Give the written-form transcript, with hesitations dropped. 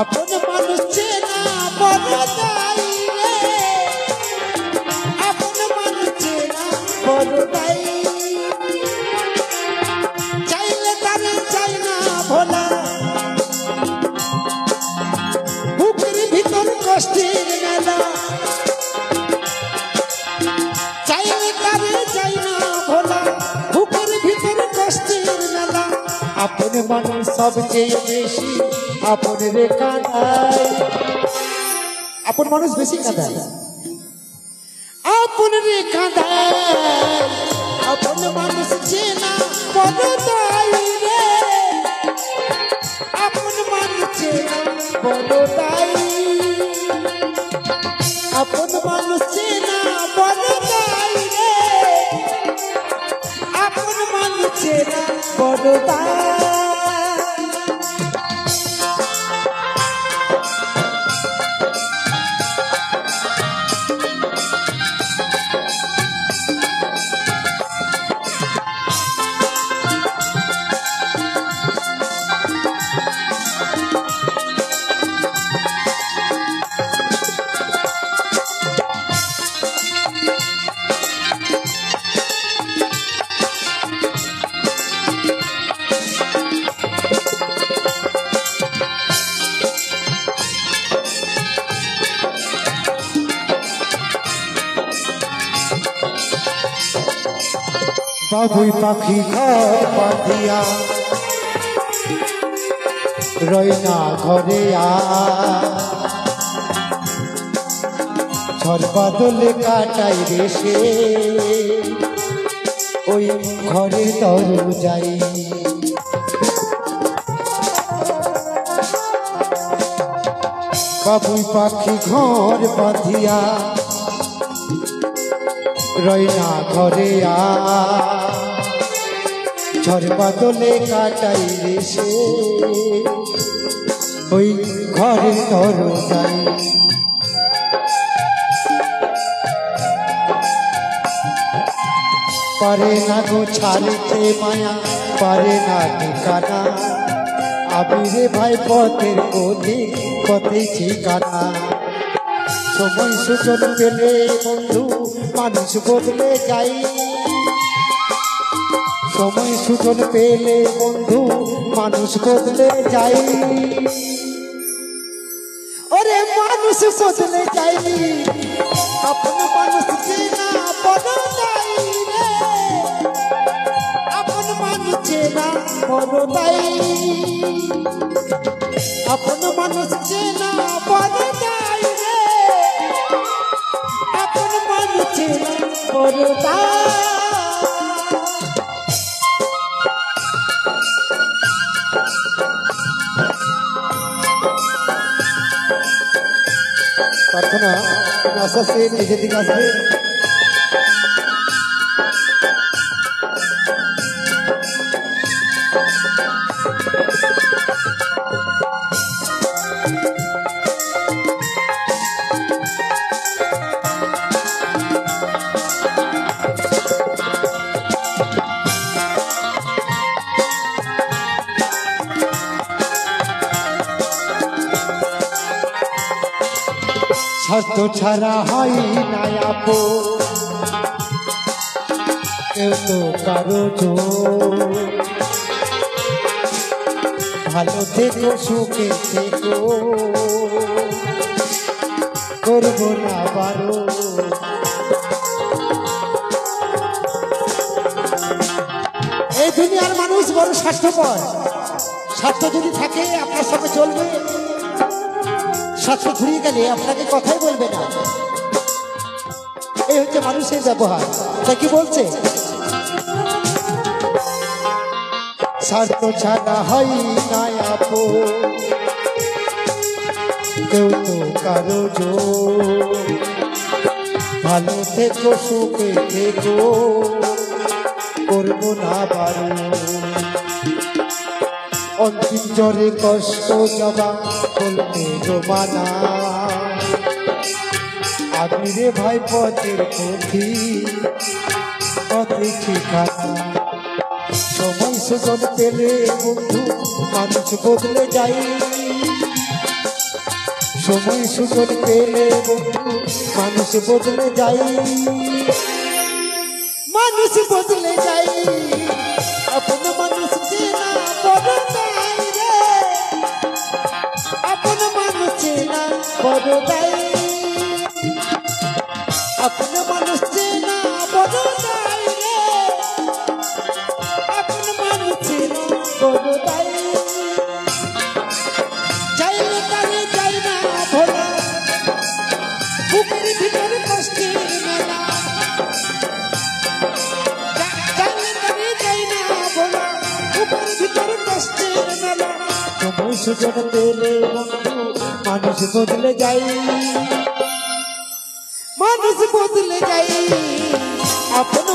আপন মানুষ চেনা বড় দায় রে, আপন মানুষ চেনা বড় দায়। চাইলে তারে চাই না ভোলা, বুকের ভিতর কষ্টের মেলা। চাইলে তারে চাই না ভোলা, বুকের ভিতর কষ্টের মেলা। আপন মানুষ সবচেয়ে বেশি আপন রে কাঁদায়, আপন মানুষ বেশি কাঁদায়, আপন রে কাঁদায়। আপন মানুষ চেনা বড় দায় রে, আপন মানুষ চেনা বড় দায়। আপন মানুষ চেনা বড় দায় রে, আপন মানুষ চেনা বড় দায়। বাবুই পাখি ঘর বাঁধিয়া রয় না ঘরে, ঝড় বাদলে কাটাই রে সে ওই ঘরে তরু যাই। বাবুই পাখি ঘর বাঁধিয়া রয় না ঘরে, ঝড় বাদলে কাটাই রে সে ওই ঘরে তরু যাই। পারে না গো ছাড়তে মায়া, পারে না ঠিকানা, আবিরে ভাই পথের পথে পথে ঠিকানা। সময় সুযোগ পেলে বন্ধু মানুষ বদলে যাই, সময় সুযোগ পেলে বন্ধু মানুষ বদলে যাই। ওরে মানুষ বদলে যাই, আপন মানুষ চেনা বড় দায় রে, আপন মানুষ চেনা বড় দায়। আপন মানুষ চেনা বড় দায় রে, আপন মানুষ চেনা বড় দায়। প্রার্থনা আস্তে আস্তে নিজের দিকে আসবে। স্বার্থ ছাড়া হয় না আপন, কেউ তো কারো জোর। ভালো থেকো সুখে থেকো, করবো না বারো। এই দুনিয়ার মানুষ বড় স্বার্থপর, স্বার্থ যদি থাকে আপনার সঙ্গে চলবে, স্বার্থ ঘুরিয়ে গেলে আপনাকে কথাই বলবে না। এই হচ্ছে মানুষের ব্যবহার। তা কি বলছে? স্বার্থ ছাড়া হয় না আপন, কেউ তো কারো জোর। ভালো থেকো সুখে থেকো, করবো না বারো। অন্তিম জ্বরে কষ্ট জবা বলতে জমানা, আবিরে ভাই পথের পথি পথে ঠিকানা। সময় সুজন পেলে বন্ধু মানুষ বদলে যায়, সময় সুজন পেলে বন্ধু মানুষ বদলে যায়, মানুষ বদলে যায়, আপন মানুষ চেনা বড় দায় রে, আপন মানুষ চেনা বড় দায়, আপন মানুষ চেনা বড় দায় রে, আপন মানুষ চেনা বড় দায়, চাইলে তারে যাই না ভোলা, বুকের ভিতরে কষ্টের মেলা, চাইলে তারে যাই না ভোলা, বুকের ভিতরে কষ্টের মেলা, সময় সুযোগ পেলে বন্ধু মানুষ বদলে যায়, মানুষ বদলে যায়, আপন